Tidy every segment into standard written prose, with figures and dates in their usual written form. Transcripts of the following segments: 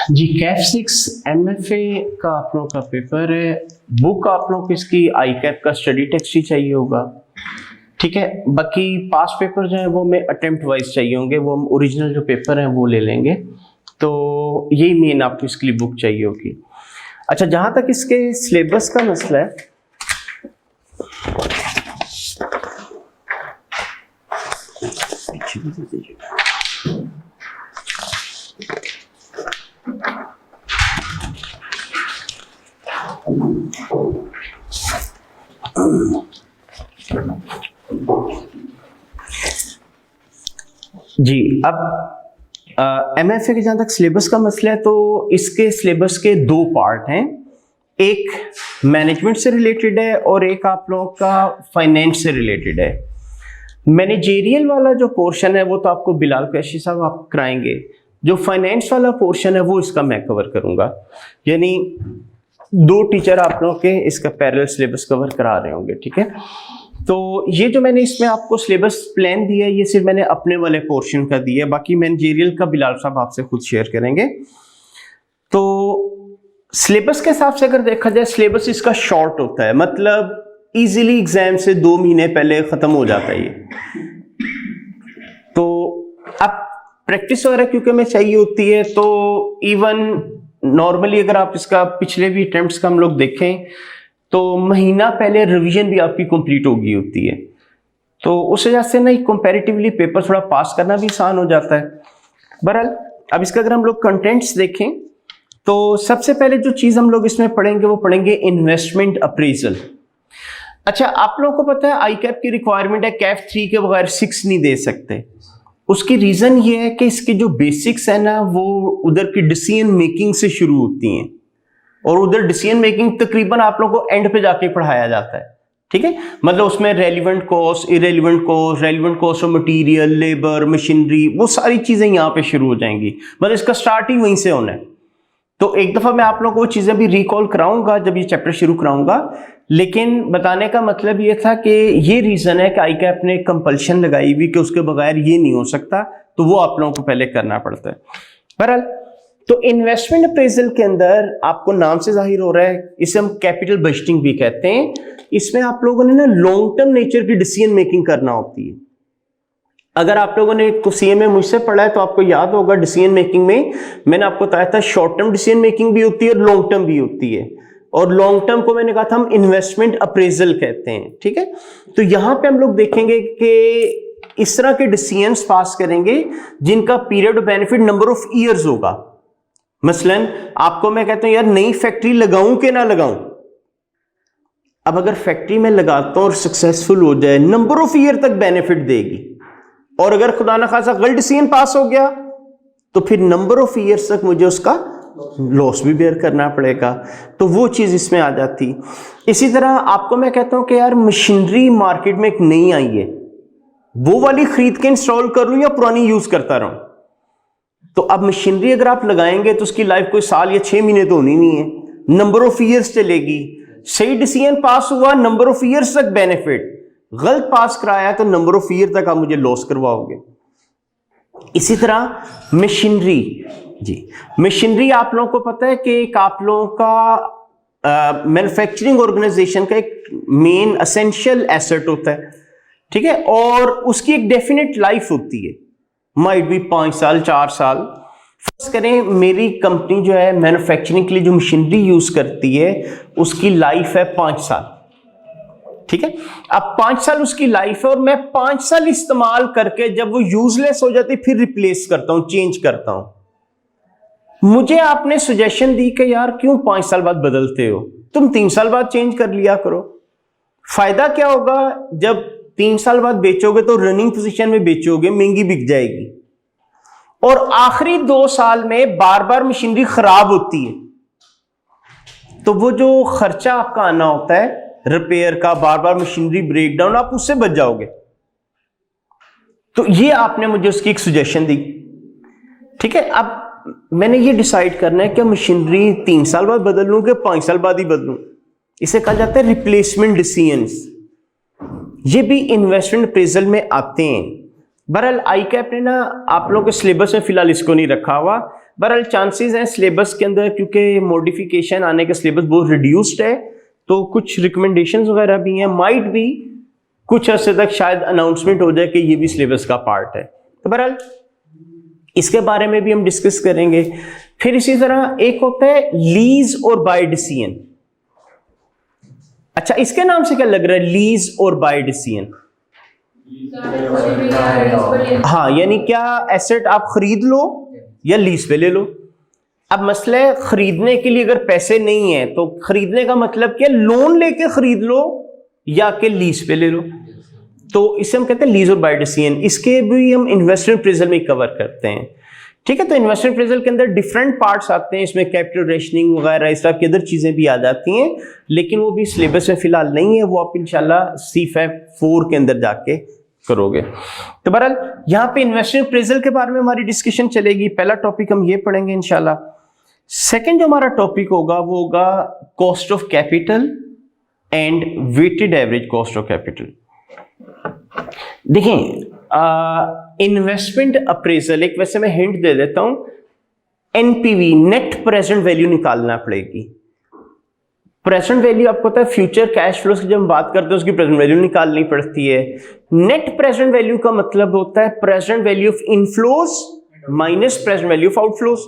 जी Kaif 6 MFA का आप लोगों का पेपर है। बुक आप लोगों को इसकी आई कैप का स्टडी टेक्स्ट ही चाहिए होगा, ठीक है। बाकी पास पेपर जो है वो हमें अटेम्प्ट वाइज चाहिए होंगे, वो हम ओरिजिनल जो पेपर हैं वो ले लेंगे। तो यही मेन आपको इसके लिए बुक चाहिए होगी। अच्छा, जहाँ तक इसके सिलेबस का मसला है, जी अब MFA के जहाँ तक सिलेबस का मसला है, तो इसके सिलेबस के दो पार्ट हैं। एक मैनेजमेंट से रिलेटेड है और एक आप लोगों का फाइनेंस से रिलेटेड है। मैनेजेरियल वाला जो पोर्शन है वो तो आपको बिलाल कैशी साहब आप कराएंगे। जो फाइनेंस वाला पोर्शन है वो इसका मैं कवर करूंगा, यानी दो टीचर आप लोगों के इसका पैरेलल सिलेबस कवर करा रहे होंगे, ठीक है। तो ये जो मैंने इसमें आपको सिलेबस प्लान दिया है, ये सिर्फ मैंने अपने वाले पोर्शन का दिया है, बाकी मैनेजेरियल का बिलाल साहब आपसे खुद शेयर करेंगे। तो सिलेबस के हिसाब से अगर देखा जाए, सिलेबस इसका शॉर्ट होता है, मतलब इजीली एग्जाम से 2 महीने पहले खत्म हो जाता है ये। तो अब प्रैक्टिस वगैरह क्योंकि हमें चाहिए होती है, तो इवन नॉर्मली अगर आप इसका पिछले भी अटेम्प्ट्स का हम लोग देखें तो महीना पहले रिवीजन भी आपकी कंप्लीट हो गई होती है। तो उस वजह से ना कंपैरेटिवली पेपर थोड़ा पास करना भी आसान हो जाता है। बहरहाल अब इसका अगर हम लोग कंटेंट्स देखें तो सबसे पहले जो चीज़ हम लोग इसमें पढ़ेंगे वो पढ़ेंगे इन्वेस्टमेंट अप्रेजल। अच्छा, आप लोगों को पता है आई कैप की रिक्वायरमेंट है कैफ 3 के बगैर 6 नहीं दे सकते। उसकी रीज़न ये है कि इसकी जो बेसिक्स है ना वो उधर की डिसीजन मेकिंग से शुरू होती हैं, और उधर डिसीजन मेकिंग तकरीबन आप लोगों को एंड पे जाके पढ़ाया जाता है, ठीक है। मतलब उसमें relevant cost, irrelevant cost, relevant cost of material, labour, machinery, वो सारी चीज़ें यहाँ पे शुरू हो जाएंगी। मतलब इसका स्टार्ट ही वहीं से होना है। तो एक दफ़ा मैं आप लोगों को वो चीज़ें भी रिकॉल कराऊंगा जब ये चैप्टर शुरू कराऊंगा, लेकिन बताने का मतलब ये था कि ये रीज़न है कि आई कैप ने कंपल्शन लगाई हुई कि उसके बगैर ये नहीं हो सकता, तो वो आप लोगों को पहले करना पड़ता है। बहरहाल तो इन्वेस्टमेंट अप्रेजल के अंदर आपको नाम से जाहिर हो रहा है, इसे हम कैपिटल बजटिंग भी कहते हैं। इसमें आप लोगों ने ना लॉन्ग टर्म नेचर की डिसीजन मेकिंग करना होती है। अगर आप लोगों ने CMA मुझसे पढ़ा है तो आपको याद होगा, डिसीजन मेकिंग में मैंने आपको बताया था शॉर्ट टर्म डिसीजन मेकिंग भी होती है और लॉन्ग टर्म भी होती है। और लॉन्ग टर्म को मैंने कहा था हम इन्वेस्टमेंट अप्रेजल कहते हैं, ठीक है। तो यहां पे हम लोग देखेंगे कि इस तरह के डिसीजंस पास करेंगे जिनका period of benefit number of years होगा। मसलन आपको मैं कहता हूं यार नई फैक्ट्री लगाऊं कि ना लगाऊं। अब अगर फैक्ट्री में लगाता हूं और सक्सेसफुल हो जाए, नंबर ऑफ ईयर तक बेनिफिट देगी, और अगर खुदा ना खासा गलत डिसीजन पास हो गया तो फिर नंबर ऑफ ईयर्स तक मुझे उसका लॉस भी बेयर करना पड़ेगा। तो वो चीज इसमें आ जाती। इसी तरह आपको मैं कहता हूं कि यार मशीनरी मार्केट में एक नई आई है, वो वाली खरीद के इंस्टॉल करूं या पुरानी यूज करता रहूं। तो अब मशीनरी अगर आप लगाएंगे तो उसकी लाइफ कोई साल या 6 महीने तो होनी नहीं है, नंबर ऑफ ईयर्स चलेगी। सही डिसीजन पास हुआ, नंबर ऑफ ईयर्स तक बेनिफिट। गलत पास कराया तो नंबर ऑफ ईयर तक आप मुझे लॉस करवाओगे। इसी तरह मशीनरी, जी मशीनरी आप लोगों को पता है कि एक आप लोगों का मैन्युफैक्चरिंग ऑर्गेनाइजेशन का एक मेन एसेंशियल एसेट होता है, ठीक है। और उसकी एक डेफिनेट लाइफ होती है, माइट भी 5 साल 4 साल। फर्स्ट करें मेरी कंपनी जो है मैन्युफैक्चरिंग के लिए जो मशीनरी यूज करती है उसकी लाइफ है 5 साल, ठीक है। अब 5 साल उसकी लाइफ है और मैं 5 साल इस्तेमाल करके जब वो यूजलेस हो जाती फिर रिप्लेस करता हूं, चेंज करता हूं। मुझे आपने सजेशन दी कि यार क्यों 5 साल बाद बदलते हो, तुम 3 साल बाद चेंज कर लिया करो। फायदा क्या होगा, जब 3 साल बाद बेचोगे तो रनिंग पोजीशन में बेचोगे, महंगी बिक जाएगी, और आखिरी 2 साल में बार बार मशीनरी खराब होती है, तो वो जो खर्चा आपका आना होता है रिपेयर का, बार बार मशीनरी ब्रेकडाउन, आप उससे बच जाओगे। तो ये आपने मुझे उसकी एक सजेशन दी, ठीक है। अब मैंने ये डिसाइड करना है कि मशीनरी 3 साल बाद बदल लूं कि 5 साल बाद ही बदलूं। इसे कहा जाता है रिप्लेसमेंट डिसीजंस। ये भी इन्वेस्टमेंट अप्रेजल में आते हैं। बहरहाल आई कैप ने ना आप लोगों के सिलेबस में फिलहाल इसको नहीं रखा हुआ, बहरहाल चांसेस हैं सिलेबस के अंदर, क्योंकि मॉडिफिकेशन आने का सिलेबस बहुत रिड्यूस्ड है, तो कुछ रिकमेंडेशंस वगैरह भी हैं, माइट भी कुछ अर्से तक शायद अनाउंसमेंट हो जाए कि ये भी सिलेबस का पार्ट है। तो बहरहाल इसके बारे में भी हम डिस्कस करेंगे। फिर इसी तरह एक होता है लीज और बाय डिसीजन। अच्छा, इसके नाम से क्या लग रहा है, लीज और बाय डिसीजन? हाँ, यानी क्या एसेट आप खरीद लो या लीज पे ले लो। अब मसला है, खरीदने के लिए अगर पैसे नहीं है तो खरीदने का मतलब क्या, लोन लेके खरीद लो या कि लीज पे ले लो। तो इसे हम कहते हैं लीज और बाय डिसीजन। इसके भी हम इन्वेस्टमेंट अप्रेजल में कवर करते हैं, ठीक है। तो इन्वेस्टमेंट अप्रेजल के अंदर डिफरेंट पार्ट्स आते हैं, इसमें कैपिटल रेशनिंग वगैरह इस तरह की अदर चीजें भी आ जाती हैं, लेकिन वो भी सिलेबस में फिलहाल नहीं है, वो आप इंशाल्लाह CFAP 4 के अंदर जाके करोगे। तो बहरहाल यहाँ पे इन्वेस्टमेंट अप्रेजल के बारे में हमारी डिस्कशन चलेगी। पहला टॉपिक हम ये पढ़ेंगे इंशाल्लाह। सेकंड जो हमारा टॉपिक होगा वो होगा cost of capital and weighted average cost of capital. देखें, इन्वेस्टमेंट अप्रेजल, एक वैसे मैं हिंट दे देता हूं, NPV नेट प्रेजेंट वैल्यू निकालना पड़ेगी। प्रेजेंट वैल्यू आपको पता है, फ्यूचर कैश फ्लोज की जब हम बात करते हैं उसकी प्रेजेंट वैल्यू निकालनी पड़ती है। नेट प्रेजेंट वैल्यू का मतलब होता है present value of inflows minus present value of outflows,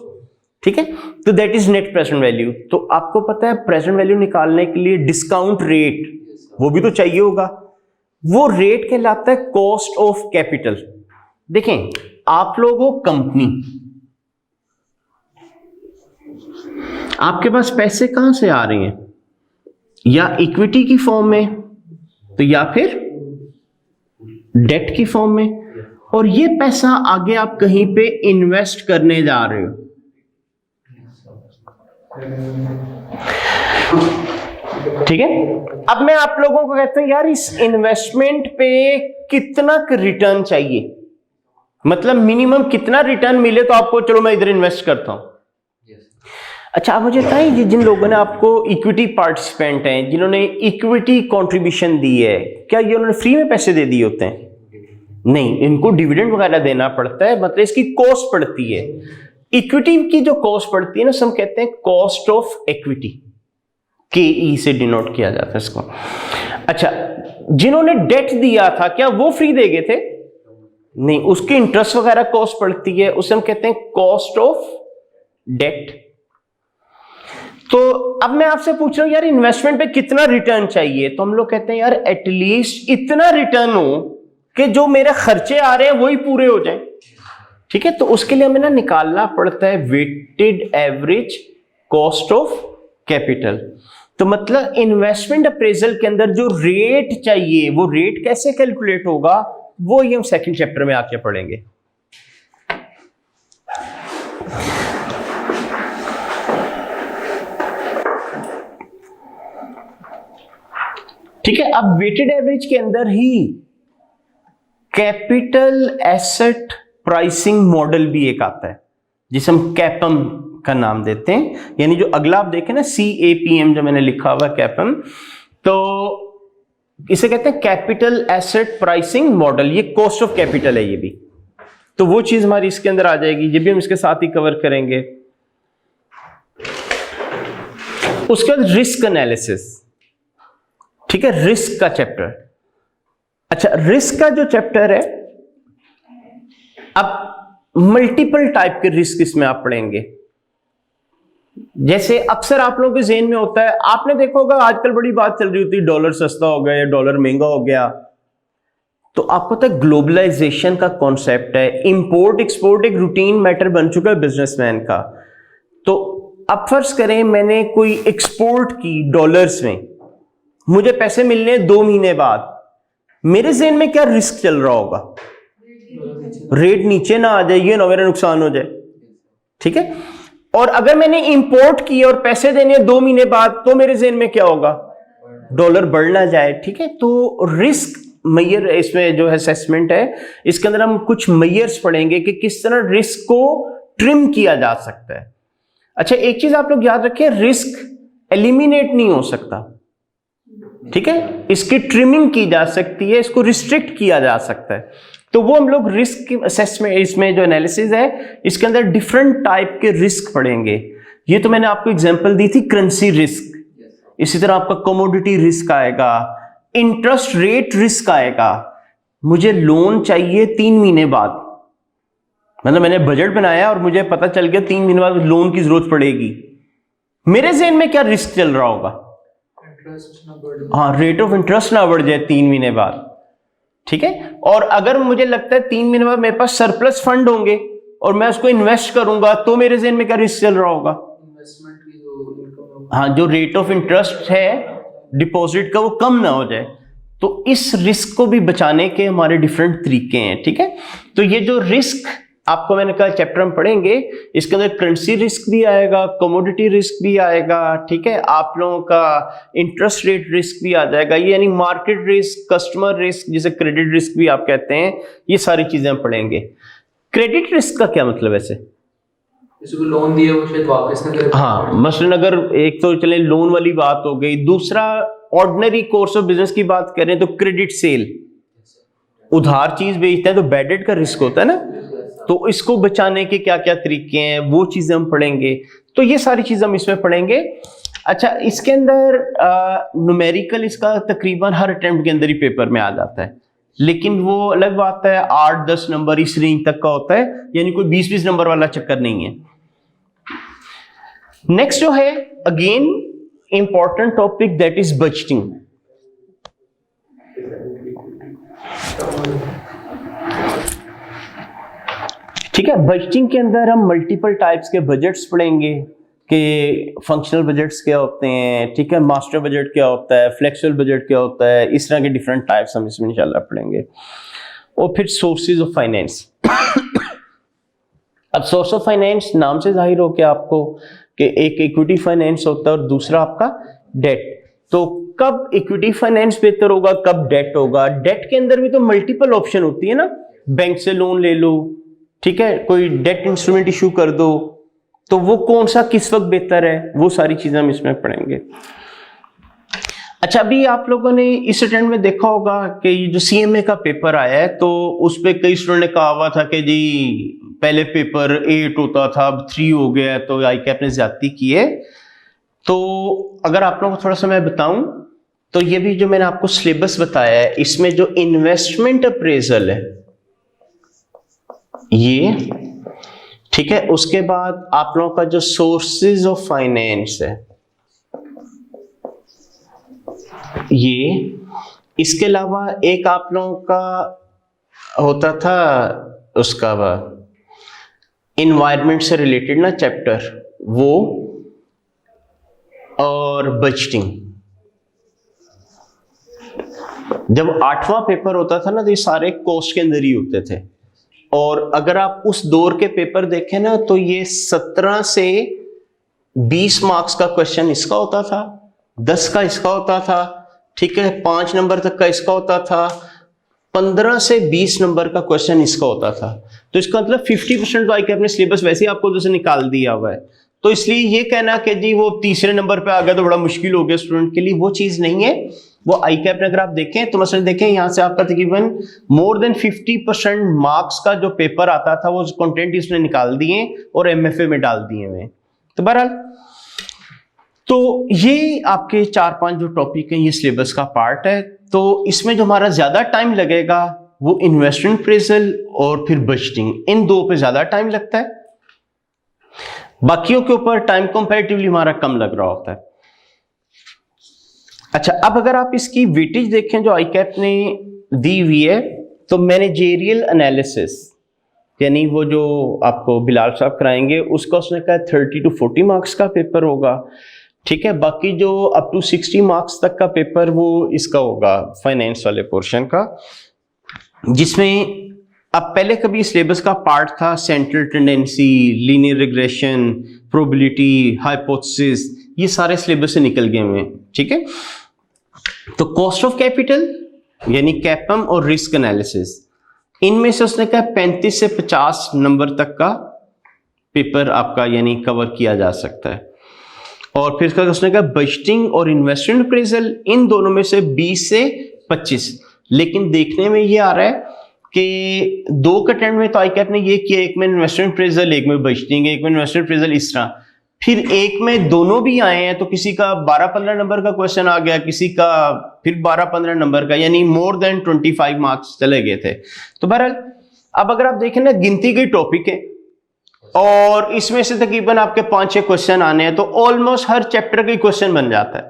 ठीक है। तो that is net present value. तो आपको पता है प्रेजेंट वैल्यू निकालने के लिए डिस्काउंट रेट वो भी तो चाहिए होगा, वो रेट कहलाता है कॉस्ट ऑफ कैपिटल। देखें, आप लोग हो कंपनी, आपके पास पैसे कहां से आ रहे हैं, या इक्विटी की फॉर्म में तो या फिर डेट की फॉर्म में, और ये पैसा आगे आप कहीं पे इन्वेस्ट करने जा रहे हो। ठीक है, अब मैं आप लोगों को कहता हूं यार इस इन्वेस्टमेंट पे कितना रिटर्न चाहिए, मतलब मिनिमम कितना रिटर्न मिले तो आपको चलो मैं इधर इन्वेस्ट करता हूं। अच्छा, आप मुझे बताएं, ये जिन लोगों ने आपको इक्विटी पार्टिसिपेंट हैं, जिन्होंने इक्विटी कंट्रीब्यूशन दी है, क्या ये उन्होंने फ्री में पैसे दे दिए होते हैं? नहीं, इनको डिविडेंड वगैरह देना पड़ता है, मतलब इसकी कॉस्ट पड़ती है। इक्विटी की जो कॉस्ट पड़ती है ना, हम कहते हैं कॉस्ट ऑफ इक्विटी, KE से डिनोट किया जाता है इसको। अच्छा, जिन्होंने डेट दिया था क्या वो फ्री दे गए थे? नहीं, उसके इंटरेस्ट वगैरह कॉस्ट पड़ती है, उसे हम कहते हैं कॉस्ट ऑफ डेट। तो अब मैं आपसे पूछ रहा हूं यार इन्वेस्टमेंट पे कितना रिटर्न चाहिए, तो हम लोग कहते हैं यार एटलीस्ट इतना रिटर्न हो कि जो मेरे खर्चे आ रहे हैं वही पूरे हो जाएं, ठीक है। तो उसके लिए हमें ना निकालना पड़ता है weighted average cost of capital. तो मतलब इन्वेस्टमेंट अप्रेजल के अंदर जो रेट चाहिए वो रेट कैसे कैलकुलेट होगा, वो ये हम सेकंड चैप्टर में आके पढ़ेंगे। ठीक है, अब वेटेड एवरेज के अंदर ही कैपिटल एसेट प्राइसिंग मॉडल भी एक आता है जिसे हम कैपम का नाम देते हैं, यानी जो अगला आप देखें ना CAPM जो मैंने लिखा हुआ कैपम, तो इसे कहते हैं कैपिटल एसेट प्राइसिंग मॉडल। ये कॉस्ट ऑफ कैपिटल है ये भी, तो वो चीज हमारी इसके अंदर आ जाएगी, ये भी हम इसके साथ ही कवर करेंगे। उसके बाद रिस्क एनालिसिस, ठीक है, रिस्क का चैप्टर। अच्छा, रिस्क का जो चैप्टर है, अब मल्टीपल टाइप के रिस्क इसमें आप पढ़ेंगे। जैसे अक्सर आप लोगों के ज़हन में होता है, आपने देखा होगा आजकल बड़ी बात चल रही होती है डॉलर सस्ता हो गया या डॉलर महंगा हो गया, तो आपको पता है ग्लोबलाइजेशन का कॉन्सेप्ट है, इंपोर्ट एक्सपोर्ट एक रूटीन मैटर बन चुका है बिजनेसमैन का। तो अब फर्ज करें मैंने कोई एक्सपोर्ट की डॉलर्स में, मुझे पैसे मिलने 2 महीने बाद, मेरे ज़हन में क्या रिस्क चल रहा होगा, रेट नीचे ना आ जाए, ये ना मेरा नुकसान हो जाए, ठीक है। और अगर मैंने इंपोर्ट किए और पैसे देने 2 महीने बाद, तो मेरे ज़हन में क्या होगा, डॉलर बढ़ ना जाए, ठीक है। तो रिस्क मेजर इसमें जो असेसमेंट है, इसके अंदर हम कुछ मेजर्स पढ़ेंगे कि किस तरह रिस्क को ट्रिम किया जा सकता है। अच्छा, एक चीज आप लोग याद रखें, रिस्क एलिमिनेट नहीं हो सकता, ठीक है, इसकी ट्रिमिंग की जा सकती है, इसको रिस्ट्रिक्ट किया जा सकता है। तो वो हम लोग रिस्क की असेसमेंट, इसमें जो एनालिसिस है इसके अंदर डिफरेंट टाइप के रिस्क पड़ेंगे। ये तो मैंने आपको एग्जांपल दी थी करेंसी रिस्क, इसी तरह आपका कमोडिटी रिस्क आएगा, इंटरेस्ट रेट रिस्क आएगा। मुझे लोन चाहिए 3 महीने बाद, मतलब मैंने बजट बनाया और मुझे पता चल गया 3 महीने बाद लोन की जरूरत पड़ेगी, मेरे ज़हन में क्या रिस्क चल रहा होगा? हाँ, रेट ऑफ इंटरेस्ट ना बढ़ जाए 3 महीने बाद, ठीक है। और अगर मुझे लगता है 3 महीने बाद मेरे पास सरप्लस फंड होंगे और मैं उसको इन्वेस्ट करूंगा, तो मेरे ज़हन में क्या रिस्क चल रहा होगा? हाँ, जो रेट ऑफ इंटरेस्ट है डिपॉजिट का वो कम ना हो जाए। तो इस रिस्क को भी बचाने के हमारे डिफरेंट तरीके हैं, ठीक है। तो ये जो रिस्क आपको मैंने कहा चैप्टर में पढ़ेंगे, इसके अंदर करेंसी रिस्क भी आएगा, कमोडिटी रिस्क भी आएगा, ठीक है, आप लोगों का इंटरेस्ट रेट रिस्क भी आ जाएगा, ये यानी मार्केट रिस्क, कस्टमर रिस्क, जिसे क्रेडिट रिस्क भी आप कहते हैं, ये सारी चीजें हम पढ़ेंगे। क्रेडिट रिस्क का क्या मतलब है? इसको लोन दिया वो शायद वापस ना करे। हाँ, मसलन अगर एक तो चले लोन वाली बात हो गई, दूसरा ऑर्डिनरी कोर्स ऑफ बिजनेस की बात करें तो क्रेडिट सेल, उधार चीज बेचते हैं तो बैड डेट का रिस्क होता है ना, तो इसको बचाने के क्या क्या तरीके हैं वो चीजें हम पढ़ेंगे। तो ये सारी चीजें हम इसमें पढ़ेंगे। अच्छा, इसके अंदर न्यूमेरिकल इसका तकरीबन हर अटेम्प्ट के अंदर ही पेपर में आ जाता है, लेकिन वो अलग बात है, 8-10 नंबर इस रेंज तक का होता है, यानी कोई 20-20 नंबर वाला चक्कर नहीं है। नेक्स्ट जो है again important topic, that is budgeting. ठीक है, बजटिंग के अंदर हम मल्टीपल टाइप्स के बजट्स पढ़ेंगे कि फंक्शनल बजट्स क्या होते हैं, ठीक है, मास्टर बजट क्या होता है, फ्लेक्सिबल बजट क्या होता है, इस तरह के डिफरेंट टाइप्स हम इसमें इंशाल्लाह पढ़ेंगे। और फिर सोर्सेज ऑफ फाइनेंस। अब सोर्स ऑफ फाइनेंस नाम से जाहिर हो गया आपको कि एक इक्विटी फाइनेंस होता है और दूसरा आपका डेट। तो कब इक्विटी फाइनेंस बेहतर होगा, कब डेट होगा? डेट के अंदर भी तो मल्टीपल ऑप्शन होती है ना, बैंक से लोन ले लो, ठीक है, कोई डेट इंस्ट्रूमेंट इशू कर दो, तो वो कौन सा किस वक्त बेहतर है, वो सारी चीजें हम इसमें पढ़ेंगे। अच्छा, अभी आप लोगों ने इस अटेम्प्ट में देखा होगा कि ये जो सीएमए का पेपर आया है, तो उस पे कई स्टूडेंट ने कहा हुआ था कि जी पहले पेपर 8 होता था, अब 3 हो गया है, तो आईकैप ने ज्यादती की है। तो अगर आप लोगों को थोड़ा सा मैं बताऊं, तो ये भी जो मैंने आपको सिलेबस बताया है, इसमें जो इन्वेस्टमेंट अप्रेजल है ये, ठीक है, उसके बाद आप लोगों का जो सोर्सेज ऑफ फाइनेंस है ये, इसके अलावा एक आप लोगों का होता था उसका इन्वायरमेंट से रिलेटेड ना चैप्टर, वो और बजटिंग। जब 8वां पेपर होता था ना, तो ये सारे कॉस्ट के अंदर ही होते थे। और अगर आप उस दौर के पेपर देखें ना, तो ये 17 से 20 मार्क्स का क्वेश्चन इसका होता था, 10 का इसका होता था, ठीक है, 5 नंबर तक का इसका होता था, 15 से 20 नंबर का क्वेश्चन इसका होता था। तो इसका मतलब 50% तो आईकैप ने सिलेबस वैसे ही आपको जैसे निकाल दिया हुआ है। तो इसलिए ये कहना कि जी वो तीसरे नंबर पे आ गया तो बड़ा मुश्किल हो गया स्टूडेंट के लिए, वो चीज नहीं है। वो आईकैप ने अगर आप देखें तो मसलन देखें, यहाँ से आपका तकरीबन मोर देन 50% मार्क्स का जो पेपर आता था वो कंटेंट इसने निकाल दिए और एमएफए में डाल दिए हुए। तो बहरहाल, तो ये आपके 4-5 जो टॉपिक हैं ये सिलेबस का पार्ट है। तो इसमें जो हमारा ज्यादा टाइम लगेगा वो इन्वेस्टमेंट अप्रेजल और फिर बजटिंग, इन दो पे ज्यादा टाइम लगता है, बाकियों के ऊपर टाइम कंपैरेटिवली हमारा कम लग रहा होता है। अच्छा, अब अगर आप इसकी वेटेज देखें जो आईकैप ने दी हुई है, तो मैनेजेरियल एनालिसिस, यानी वो जो आपको बिलाल साहब कराएंगे, उसका उसने कहा 30 to 40 मार्क्स का पेपर होगा, ठीक है। बाकी जो अप टू 60 मार्क्स तक का पेपर वो इसका होगा फाइनेंस वाले पोर्शन का, जिसमें अब पहले कभी सिलेबस का पार्ट था central tendency, linear regression, probability, hypothesis, ये सारे सिलेबस से निकल गए हुए हैं, ठीक है। तो कॉस्ट ऑफ कैपिटल यानी कैपम और रिस्क एनालिसिस, इनमें से उसने कहा 35 से 50 नंबर तक का पेपर आपका यानी कवर किया जा सकता है। और फिर उसने कहा बजटिंग और इन्वेस्टमेंट अप्रेजल, इन दोनों में से 20 से 25। लेकिन देखने में ये आ रहा है कि 2 अटेम्प्ट में तो ICAP ने ये किया, एक में इन्वेस्टमेंट अप्रेजल, एक में बजटिंग, एक में इन्वेस्टमेंट अप्रेजल, इस तरह। फिर एक में दोनों भी आए हैं, तो किसी का 12-15 नंबर का क्वेश्चन आ गया, किसी का फिर 12-15 नंबर का, यानी मोर देन 25 मार्क्स चले गए थे। तो बहरहाल अब अगर आप देखें ना, गिनती के टॉपिक है और इसमें से तकरीबन आपके 5-6 क्वेश्चन आने हैं, तो ऑलमोस्ट हर चैप्टर का क्वेश्चन बन जाता है,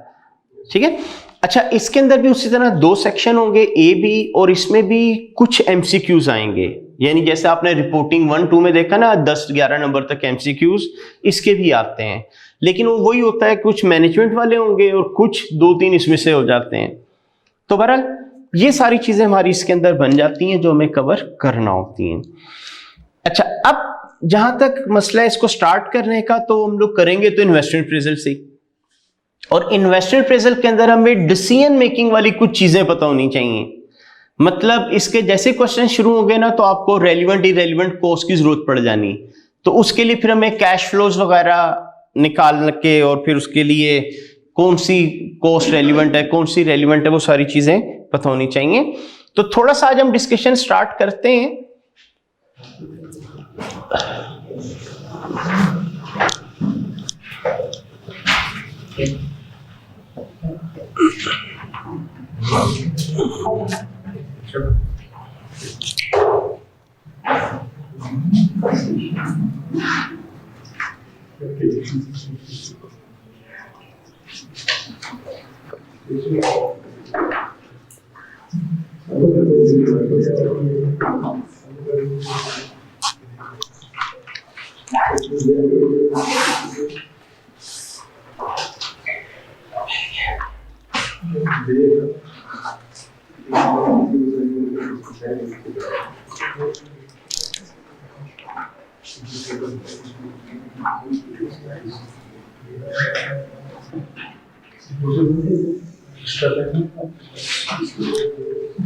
ठीक है। अच्छा, इसके अंदर भी उसी तरह 2 सेक्शन होंगे, ए बी, और इसमें भी कुछ MCQs आएंगे, यानी जैसे आपने रिपोर्टिंग 1-2 में देखा ना 10-11 नंबर तक MCQs इसके भी आते हैं, लेकिन वो वही होता है, कुछ मैनेजमेंट वाले होंगे और कुछ 2-3 इसमें से हो जाते हैं। तो बहरहाल ये सारी चीजें हमारी इसके अंदर बन जाती हैं जो हमें कवर करना होती हैं। अच्छा, अब जहां तक मसला है इसको स्टार्ट करने का, तो हम लोग करेंगे तो इन्वेस्टमेंट अप्रेजल से, और इन्वेस्टमेंट अप्रेजल के अंदर हमें डिसीजन मेकिंग वाली कुछ चीजें पता होनी चाहिए। मतलब इसके जैसे क्वेश्चन शुरू होंगे ना, तो आपको रेलिवेंट इरेलीवेंट कॉस्ट की जरूरत पड़ जानी, तो उसके लिए फिर हमें कैश फ्लोज वगैरह निकाल के, और फिर उसके लिए कौन सी कॉस्ट रेलिवेंट है, कौन सी रेलिवेंट है, वो सारी चीजें पता होनी चाहिए। तो थोड़ा सा आज हम डिस्कशन स्टार्ट करते हैं।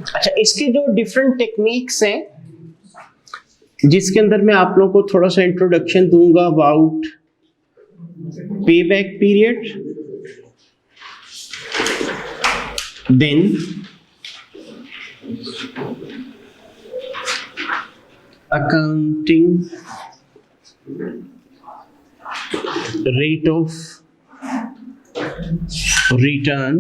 अच्छा, इसके जो डिफरेंट टेक्निक्स हैं, जिसके अंदर मैं आप लोगों को थोड़ा सा इंट्रोडक्शन दूंगा about payback period, then accounting rate of return,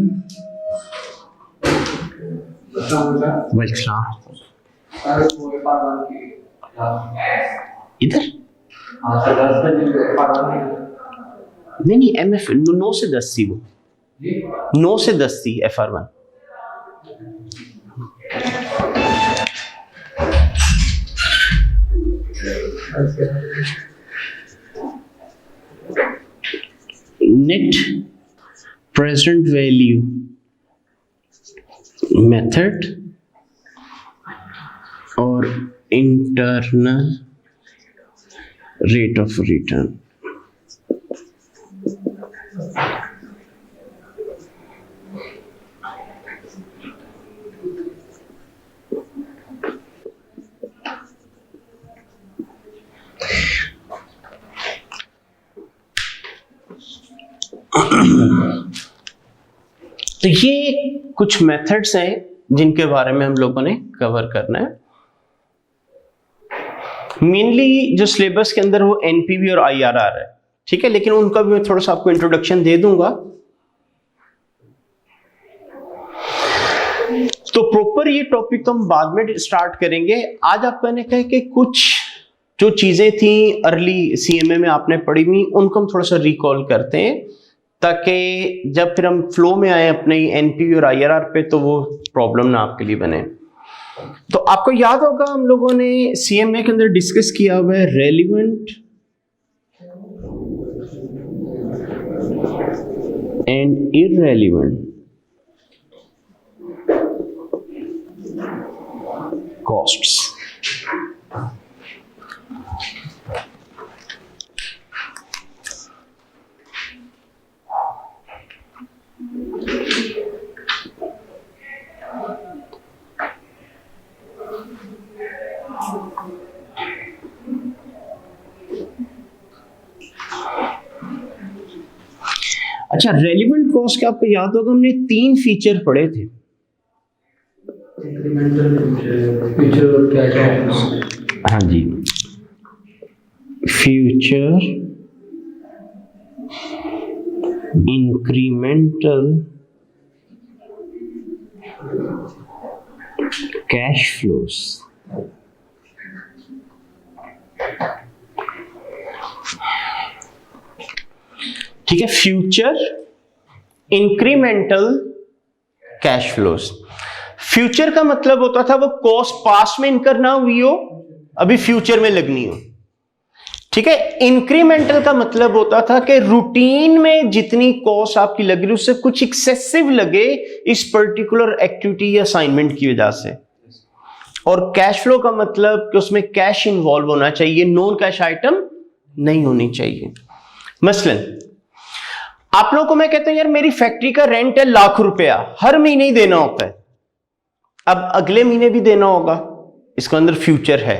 इधर नहीं, MF 9 से 10 थी, वो 9 से 10 थी FR1। Net present value method और इंटरनल रेट ऑफ रिटर्न। तो ये कुछ मेथड्स हैं जिनके बारे में हम लोगों ने कवर करना है। मेनली जो सिलेबस के अंदर वो NPV और IRR है, ठीक है, लेकिन उनका भी मैं थोड़ा सा आपको इंट्रोडक्शन दे दूंगा। तो प्रॉपर ये टॉपिक तो हम बाद में स्टार्ट करेंगे। आज आपका ने कहा कि कुछ जो चीजें थी अर्ली CMA में आपने पढ़ी हुई, उनको हम थोड़ा सा रिकॉल करते हैं, ताकि जब फिर हम फ्लो में आए अपने NPV और IRR पे, तो वो प्रॉब्लम ना आपके लिए बने। तो आपको याद होगा हम लोगों ने CMA के अंदर डिस्कस किया हुआ है रेलिवेंट एंड इररेलिवेंट कॉस्ट्स। अच्छा, रेलिवेंट कॉस्ट के आपको याद होगा हमने 3 फीचर पढ़े थे। फ्यूचर और कैश। हाँ जी, फ्यूचर इंक्रीमेंटल कैश फ्लोस। ठीक है, future incremental cash flows. Future का मतलब होता था वो कॉस्ट पास्ट में इनकर ना हुई हो, अभी फ्यूचर में लगनी हो। ठीक है, इंक्रीमेंटल का मतलब होता था कि रूटीन में जितनी कॉस्ट आपकी लग रही है उससे कुछ एक्सेसिव लगे इस पर्टिकुलर एक्टिविटी या असाइनमेंट की वजह से। और कैश फ्लो का मतलब कि उसमें कैश इन्वॉल्व होना चाहिए, नॉन कैश आइटम नहीं होनी चाहिए। मसलन आप लोगों को मैं कहता हूं यार मेरी फैक्ट्री का रेंट है ₹1,00,000, हर महीने ही देना होता है, अब अगले महीने भी देना होगा, इसके अंदर फ्यूचर है,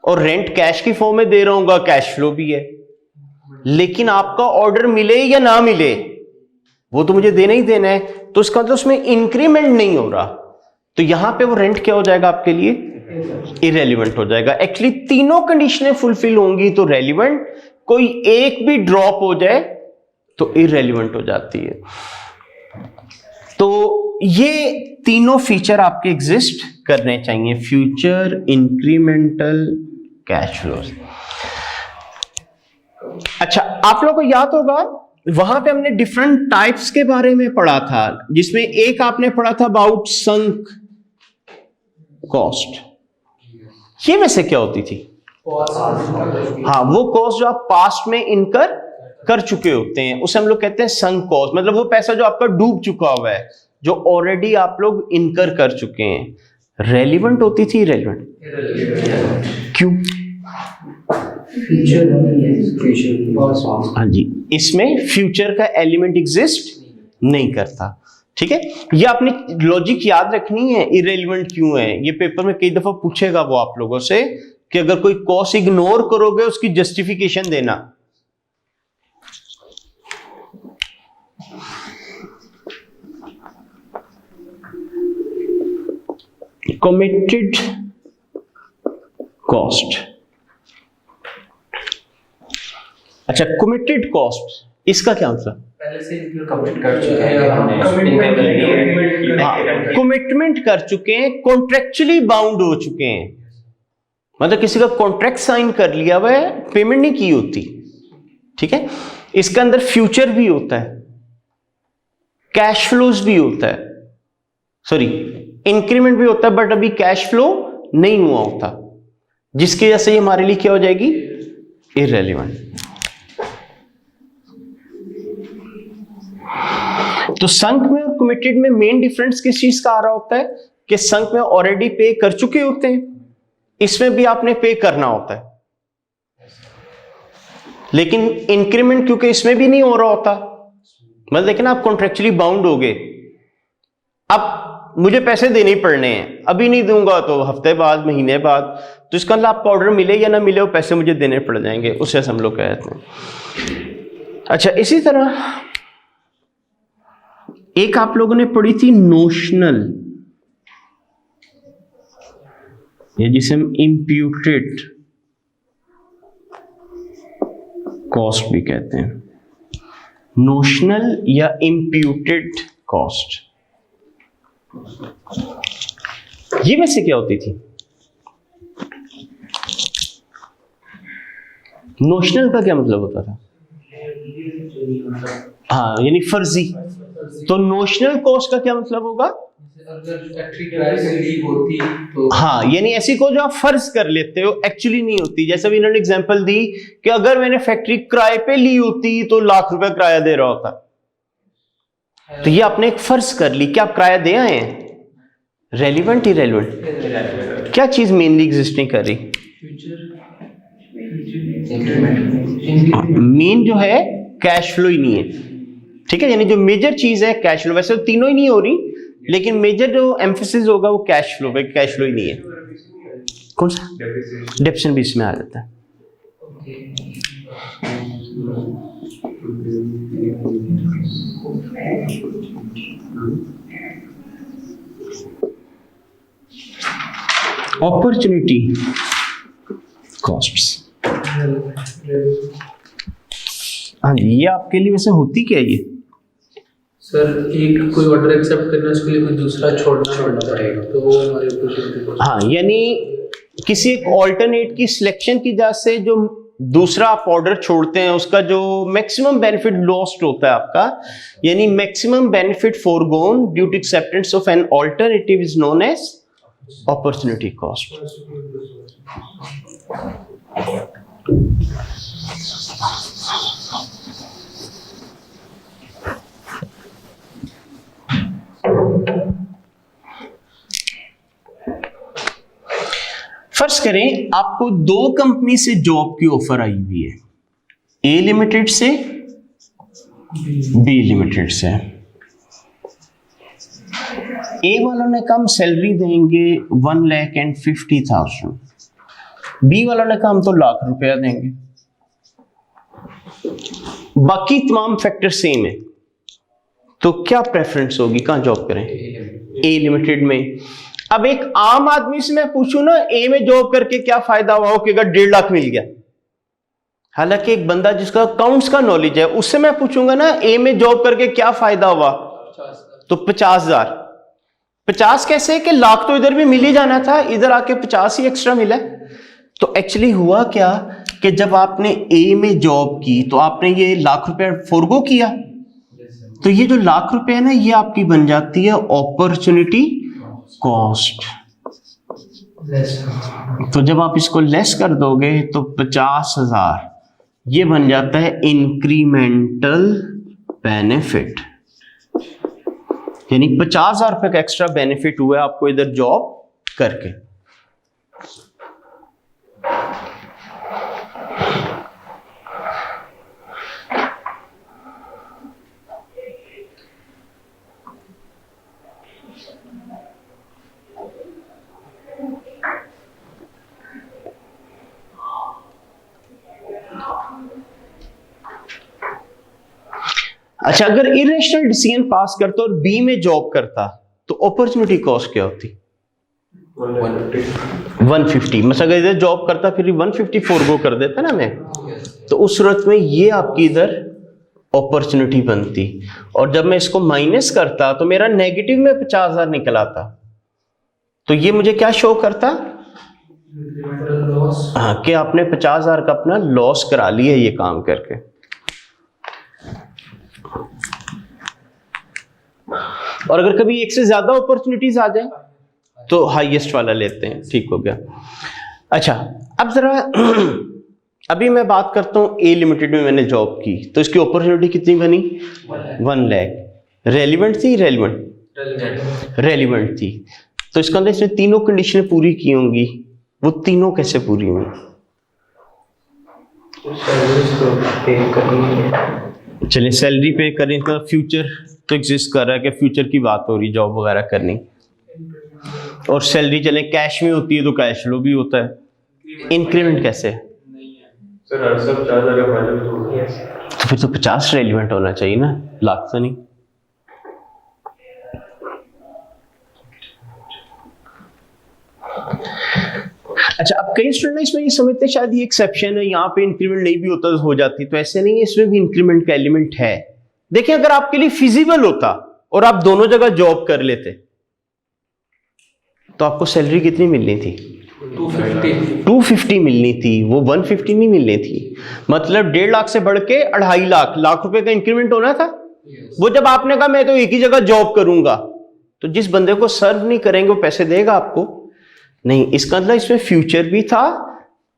और रेंट कैश की फॉर्म में दे रहा हूँ, कैश फ्लो भी है। लेकिन आपका ऑर्डर मिले या ना मिले वो तो मुझे देना ही देना है, तो इसका मतलब उसमें इंक्रीमेंट नहीं हो रहा, तो यहां पे वो रेंट क्या हो जाएगा आपके लिए, इरेलीवेंट हो जाएगा। एक्चुअली तीनों कंडीशनें फुलफिल होंगी तो रेलिवेंट, कोई एक भी ड्रॉप हो जाए तो इरेलीवेंट हो जाती है। तो ये तीनों फीचर आपके एग्जिस्ट करने चाहिए, फ्यूचर इंक्रीमेंटल कैश फ्लोस। अच्छा, आप लोगों को याद होगा वहां पे हमने डिफरेंट टाइप्स के बारे में पढ़ा था, जिसमें एक आपने पढ़ा था अबाउट संक कॉस्ट। ये वैसे क्या होती थी? हाँ, वो कॉस्ट जो आप पास्ट में इनकर कर चुके होते हैं उसे हम लोग कहते हैं संक कॉस्ट, मतलब वो पैसा जो आपका डूब चुका हुआ है, जो ऑलरेडी आप लोग इनकर कर चुके हैं। रेलिवेंट होती थी, रेलिवेंट क्यों? हाँ जी, इसमें फ्यूचर का एलिमेंट एग्जिस्ट नहीं करता। ठीक है, ये आपने लॉजिक याद रखनी है, इरेलीवेंट क्यों है। ये पेपर में कई दफा पूछेगा वो आप लोगों से कि अगर कोई कॉस्ट इग्नोर करोगे उसकी जस्टिफिकेशन देना। Committed cost. अच्छा, कमिटेड कॉस्ट इसका क्या मतलब? पहले से कमिट कर चुके हैं, हाँ, कमिटमेंट कर चुके हैं, कॉन्ट्रेक्चुअली बाउंड हो चुके हैं, मतलब किसी का कॉन्ट्रैक्ट साइन कर लिया हुआ है, पेमेंट नहीं की होती। ठीक है, इसके अंदर फ्यूचर भी होता है, कैश फ्लोज भी होता है, सॉरी इंक्रीमेंट भी होता है, बट अभी कैश फ्लो नहीं हुआ होता, जिसकी वजह से ये हमारे लिए क्या हो जाएगी, इररेलेवेंट। तो संक में और कमिटेड में मेन डिफरेंस किस चीज का आ रहा होता है कि संक में ऑलरेडी पे कर चुके होते हैं, इसमें भी आपने पे करना होता है, लेकिन इंक्रीमेंट क्योंकि इसमें भी नहीं हो रहा होता, मतलब लेकिन आप कॉन्ट्रेक्चुअली बाउंड हो गए, अब मुझे पैसे देने ही पड़ने हैं, अभी नहीं दूंगा तो हफ्ते बाद, महीने बाद, तो इसका मतलब आपका ऑर्डर मिले या ना मिले वो पैसे मुझे देने पड़ जाएंगे, उससे हम लोग कहते हैं। अच्छा, इसी तरह एक आप लोगों ने पढ़ी थी नोशनल, ये जिसे हम इम्प्यूटेड कॉस्ट भी कहते हैं, नोशनल या इम्प्यूटेड कॉस्ट। ये वैसे क्या होती थी? नोशनल का क्या मतलब होता था? हाँ, यानी फर्जी। तो नोशनल कॉस्ट का क्या मतलब होगा? अगर फैक्ट्री किराए से ली होती तो, हाँ, यानी ऐसी को जो आप फर्ज कर लेते हो, एक्चुअली नहीं होती। जैसे भी इन्होंने एग्जांपल दी कि अगर मैंने फैक्ट्री किराए पे ली होती तो ₹1,00,000 किराया दे रहा होता, तो ये आपने एक फर्ज कर ली कि आप किराया दे आए हैं। रेलिवेंट, इरेलीवेंट, क्या चीज मेनली एग्जिस्ट नहीं कर रही? मेन जो है कैश फ्लो ही नहीं है। ठीक है, यानी जो मेजर चीज है कैश फ्लो, वैसे तो तीनों ही नहीं हो रही, लेकिन मेजर जो एम्फेसिस होगा वो कैश फ्लो पे, कैश फ्लो ही नहीं है। कौन सा? डेप्रेशन भी इसमें आ जाता है। Opportunity costs. हाँ जी, ये आपके लिए वैसे होती क्या है ये? सर एक कोई ऑर्डर एक्सेप्ट करना है, उसके लिए कोई दूसरा छोड़ना पड़ेगा, तो वो हमारे ऊपर। हाँ, यानी किसी एक ऑल्टरनेट की सिलेक्शन की वजह से जो दूसरा आप ऑर्डर छोड़ते हैं उसका जो मैक्सिमम बेनिफिट लॉस्ट होता है आपका, यानी maximum benefit foregone due to acceptance of an alternative is known as opportunity cost. First करें, आपको दो कंपनी से जॉब की ऑफर आई हुई है, ए लिमिटेड से बी लिमिटेड से। ए वालों ने कहा हम सैलरी देंगे 1,50,000, बी वालों ने कहा हम तो ₹1,00,000 देंगे। बाकी तमाम फैक्टर सेम है, तो क्या प्रेफरेंस होगी, कहां जॉब करें? ए लिमिटेड में। अब एक आम आदमी से मैं पूछूं ना, ए में जॉब करके क्या फायदा हुआ हो कि अगर 1.5 लाख मिल गया, हालांकि एक बंदा जिसका अकाउंट्स का नॉलेज है उससे मैं पूछूंगा ना ए में जॉब करके क्या फायदा हुआ, तो 50,000। 50 कैसे कि लाख तो इधर भी मिल ही जाना था, इधर आके 50 ही एक्स्ट्रा मिला। तो एक्चुअली हुआ क्या कि जब आपने ए में जॉब की तो आपने ये ₹1,00,000 फोरगो किया, तो ये जो ₹1,00,000 है ना, ये आपकी बन जाती है अपॉर्चुनिटी कॉस्ट। तो जब आप इसको लेस कर दोगे तो 50,000 ये बन जाता है इंक्रीमेंटल बेनिफिट, यानी 50,000 रुपए का एक्स्ट्रा बेनिफिट हुआ आपको इधर जॉब करके। अच्छा, अगर इरेशनल डिसीजन पास करता और बी में जॉब करता तो अपॉर्चुनिटी कॉस्ट क्या होती? 150। मतलब अगर इधर जॉब करता फिर 150 फोरगो कर देता ना मैं, तो उस सूरत में ये आपकी इधर अपॉर्चुनिटी बनती। और जब मैं इसको माइनस करता तो मेरा नेगेटिव में 50,000 निकल आता, तो ये मुझे क्या शो करता? हाँ, कि आपने 50,000 का अपना लॉस करा लिया ये काम करके। और अगर कभी एक से ज्यादा अपॉर्चुनिटीज आ जाए तो हाईएस्ट वाला लेते हैं, ठीक हो गया। अच्छा, अब जरा अभी मैं बात करता हूं ए लिमिटेड में मैंने जॉब की तो इसकी अपॉर्चुनिटी कितनी बनी? 1 लाख। रेलिवेंट थी? रेलिवेंट थी। तो इसका अंदर इसने तीनों कंडीशनें पूरी की होंगी, वो तीनों कैसे पूरी हुई? चलिए, सैलरी पे करें तो फ्यूचर तो एग्जिस्ट कर रहा है कि फ्यूचर की बात हो रही, जॉब वगैरह करनी, और सैलरी चले कैश में होती है तो कैश फ्लो भी होता है। इंक्रीमेंट कैसे? सर हर सब 4,000 का फायदा भी तो है, तो फिर तो 50 रेलिवेंट होना चाहिए ना, लाख तो नहीं। अच्छा, अब कई स्टूडेंट इसमें ये समझते शायद ये एक्सेप्शन है, यहाँ पे इंक्रीमेंट नहीं भी होता तो हो जाती, तो ऐसे नहीं है, इसमें भी इंक्रीमेंट का एलिमेंट है। देखिए, अगर आपके लिए फिजिबल होता और आप दोनों जगह जॉब कर लेते तो आपको सैलरी कितनी मिलनी थी? 250 मिलनी थी, वो 150 नहीं मिलनी थी। मतलब 1.5 लाख से बढ़ के 2.5 लाख रुपए का इंक्रीमेंट होना था। वो जब आपने कहा मैं तो एक ही जगह जॉब करूंगा, तो जिस बंदे को सर्व नहीं करेंगे वो पैसे देगा आपको नहीं। इसका मतलब इसमें फ्यूचर भी था,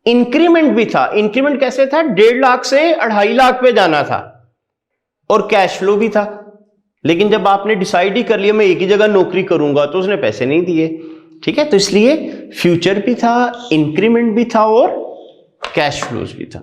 इंक्रीमेंट भी था। इंक्रीमेंट कैसे था? 1.5 लाख से 2.5 लाख पे जाना था, और कैश फ्लो भी था। लेकिन जब आपने डिसाइड ही कर लिया मैं एक ही जगह नौकरी करूंगा, तो उसने पैसे नहीं दिए, ठीक है। तो इसलिए फ्यूचर भी था, इंक्रीमेंट भी था, और कैश फ्लोज भी था।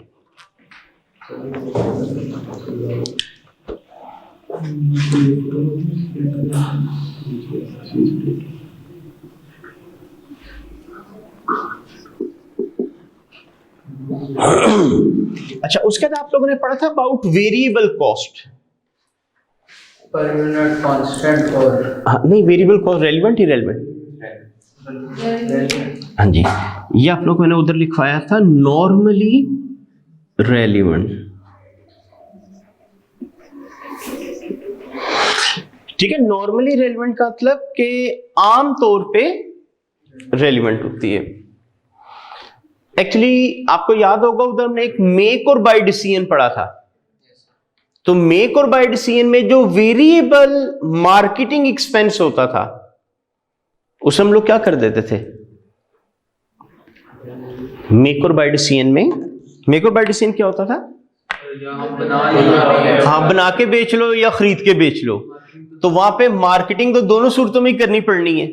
अच्छा, उसके बाद आप लोगों ने पढ़ा था about variable cost. Permanent constant और नहीं, वेरिएबल कॉस्ट रेलेवेंट ही रेलेवेंट। हाँ जी, ये आप लोग मैंने उधर लिखवाया था नॉर्मली रेलिवेंट। ठीक है, नॉर्मली रेलिवेंट का मतलब कि आम तौर पे रेलिवेंट होती है। एक्चुअली आपको याद होगा उधर हमने एक मेक और बाय डिसीजन पढ़ा था। तो मेक और बाय डिसीजन में जो वेरिएबल मार्केटिंग एक्सपेंस होता था उसे हम लोग क्या कर देते थे? मेक और बाय डिसीजन में, मेक और बाय डिसीजन क्या होता था? हाँ, बना के बेच लो या खरीद के बेच लो। तो वहां पे मार्केटिंग तो दोनों सूरतों में ही करनी पड़नी है।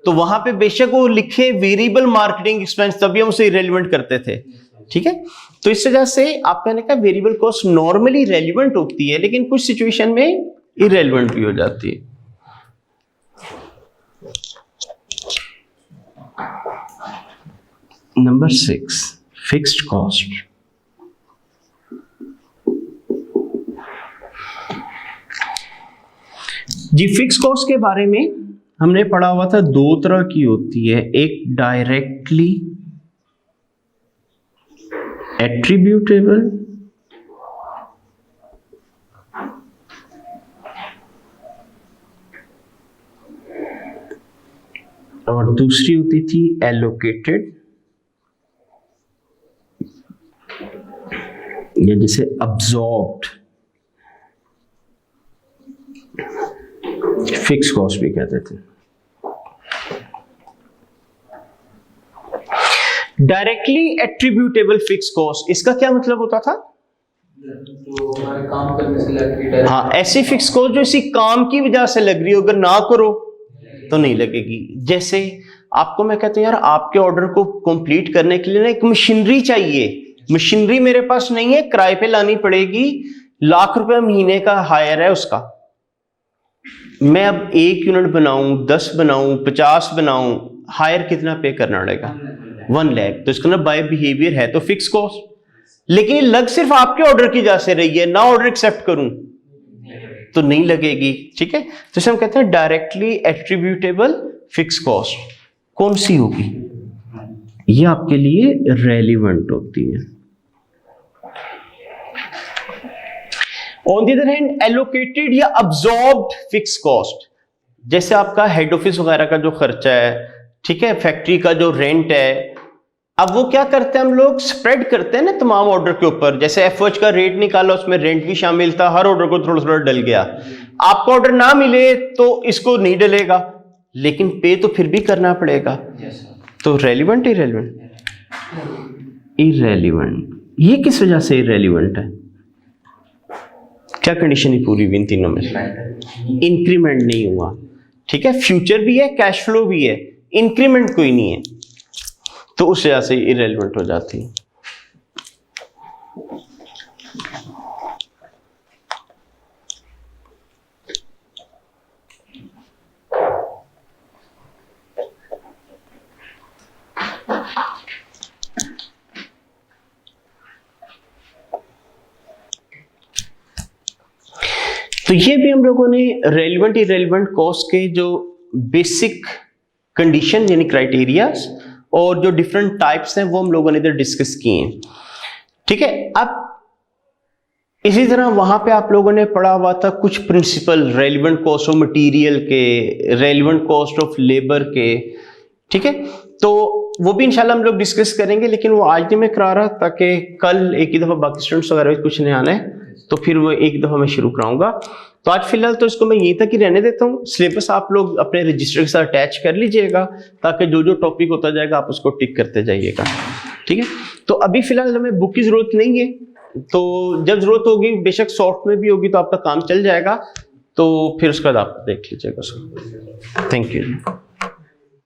तो वहां पे बेशक वो लिखे वेरिएबल मार्केटिंग एक्सपेंस, तभी हम उसे इरेलीवेंट करते थे। ठीक है, तो इस वजह से आप कहने का वेरिएबल कॉस्ट नॉर्मली रेलिवेंट होती है, लेकिन कुछ सिचुएशन में इरेलीवेंट भी हो जाती है। Number 6, fixed cost. जी, फिक्स कॉस्ट के बारे में हमने पढ़ा हुआ था, दो तरह की होती है, एक डायरेक्टली एट्रीब्यूटेबल और दूसरी होती थी एलोकेटेड, या जिसे अब्सॉर्ब्ड फिक्स कॉस्ट भी कहते थे। डायरेक्टली एट्रीब्यूटेबल फिक्स कॉस्ट, इसका क्या मतलब होता था? तो हमारे काम करने से लग रही है। हाँ, ऐसी फिक्स कॉस्ट जो इसी काम की वजह से लग रही हो, अगर ना करो तो नहीं लगेगी। जैसे आपको मैं कहता हूं यार, आपके ऑर्डर को कंप्लीट करने के लिए ना एक मशीनरी चाहिए, मशीनरी मेरे पास नहीं है, किराए पे लानी पड़ेगी, लाख रुपए महीने का हायर है उसका। मैं अब 1 यूनिट बनाऊं, 10 बनाऊं, 50 बनाऊं, हायर कितना पे करना पड़ेगा? 1 लाख। तो इसका ना बाय बिहेवियर है तो फिक्स कॉस्ट, लेकिन ये लग सिर्फ आपके ऑर्डर की वजह से रही है, ना ऑर्डर एक्सेप्ट करूं तो नहीं लगेगी। ठीक है, तो इसे हम कहते हैं डायरेक्टली एट्रीब्यूटेबल फिक्स कॉस्ट। कौन सी होगी? ये आपके लिए रेलिवेंट होती है। On the other hand allocated या अब्सॉर्ब्ड फिक्स कॉस्ट, जैसे आपका हेड ऑफिस वगैरह का जो खर्चा है, ठीक है, फैक्ट्री का जो रेंट है, अब वो क्या करते हैं हम लोग, स्प्रेड करते हैं ना तमाम ऑर्डर के ऊपर। जैसे एफओएच का रेट निकाला, उसमें रेंट भी शामिल था, हर ऑर्डर को थोड़ा थोड़ा डल गया। आपको ऑर्डर ना मिले तो इसको नहीं डलेगा, लेकिन पे तो फिर भी करना पड़ेगा। तो रेलिवेंट इरेलीवेंट? इरेलीवेंट। ये किस वजह से इरेलीवेंट है? क्या कंडीशन ही पूरी हुई इन तीनों में? इंक्रीमेंट नहीं हुआ। ठीक है, फ्यूचर भी है, कैश फ्लो भी है, इंक्रीमेंट कोई नहीं है, तो उस वजह से इरेलीवेंट हो जाती है। तो ये भी हम लोगों ने रेलिवेंट इरेलीवेंट कॉस्ट के जो बेसिक कंडीशन यानी क्राइटेरियाज और जो डिफरेंट टाइप्स हैं वो हम लोगों ने इधर डिस्कस किए हैं। ठीक है, अब इसी तरह वहां पे आप लोगों ने पढ़ा हुआ था कुछ principle, relevant cost of material के, रेलिवेंट कॉस्ट ऑफ लेबर के। ठीक है, तो वो भी इंशाल्लाह हम लोग डिस्कस करेंगे, लेकिन वो आज नहीं मैं करा रहा, ताकि कल एक ही दफा बाकी स्टूडेंट्स वगैरह कुछ नहीं आना है, तो फिर वो एक दफा मैं शुरू कराऊंगा। तो आज फिलहाल तो इसको मैं यहीं तक ही रहने देता हूँ। सिलेबस आप लोग अपने रजिस्टर के साथ अटैच कर लीजिएगा, ताकि जो जो टॉपिक होता जाएगा आप उसको टिक करते जाइएगा। ठीक है, तो अभी फिलहाल हमें बुक की जरूरत नहीं है, तो जब जरूरत होगी बेशक सॉफ्ट में भी होगी तो आपका काम चल जाएगा, तो फिर उसके बाद आप देख लीजिएगा उसको। Thank you.